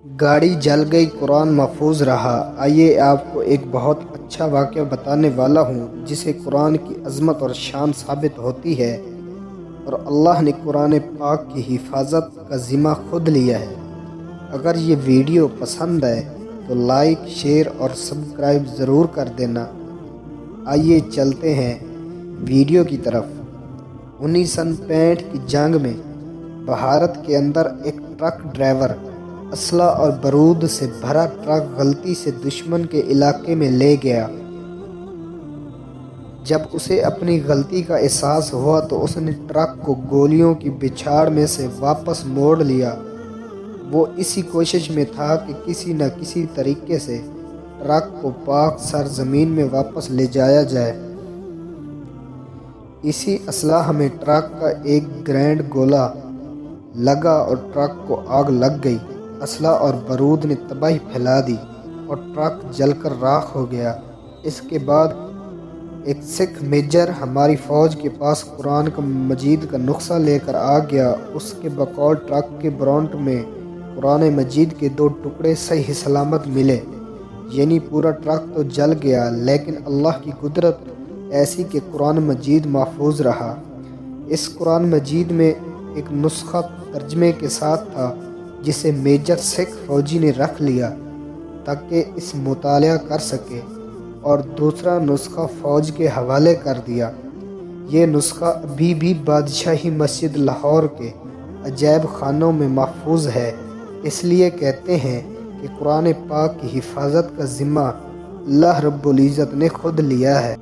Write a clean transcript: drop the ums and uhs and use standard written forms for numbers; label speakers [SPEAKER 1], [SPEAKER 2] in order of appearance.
[SPEAKER 1] گاڑی جل گئی، قرآن محفوظ رہا۔ آئیے آپ کو ایک بہت اچھا واقعہ بتانے والا ہوں جسے قرآن کی عظمت اور شان ثابت ہوتی ہے، اور اللہ نے قرآن پاک کی حفاظت کا ذمہ خود لیا ہے۔ اگر یہ ویڈیو پسند ہے تو لائک، شیئر اور سبسکرائب ضرور کر دینا۔ آئیے چلتے ہیں ویڈیو کی طرف۔ 1965 کی جنگ میں بھارت کے اندر ایک ٹرک ڈرائیور اسلحہ اور بارود سے بھرا ٹرک غلطی سے دشمن کے علاقے میں لے گیا۔ جب اسے اپنی غلطی کا احساس ہوا تو اس نے ٹرک کو گولیوں کی بچھاڑ میں سے واپس موڑ لیا۔ وہ اسی کوشش میں تھا کہ کسی نہ کسی طریقے سے ٹرک کو پاک سرزمین میں واپس لے جایا جائے۔ اسی اسلحہ میں ٹرک کا ایک گرینیڈ گولہ لگا اور ٹرک کو آگ لگ گئی۔ اسلحہ اور بارود نے تباہی پھیلا دی اور ٹرک جل کر راکھ ہو گیا۔ اس کے بعد ایک سکھ میجر ہماری فوج کے پاس قرآن مجید کا نسخہ لے کر آ گیا۔ اس کے بقول ٹرک کے برونٹ میں قرآن مجید کے 2 ٹکڑے صحیح سلامت ملے، یعنی پورا ٹرک تو جل گیا لیکن اللہ کی قدرت ایسی کہ قرآن مجید محفوظ رہا۔ اس قرآن مجید میں ایک نسخہ ترجمے کے ساتھ تھا جسے میجر سکھ فوجی نے رکھ لیا تاکہ اس مطالعہ کر سکے، اور دوسرا نسخہ فوج کے حوالے کر دیا۔ یہ نسخہ ابھی بھی بادشاہی مسجد لاہور کے عجائب خانوں میں محفوظ ہے۔ اس لیے کہتے ہیں کہ قرآن پاک کی حفاظت کا ذمہ اللہ رب العزت نے خود لیا ہے۔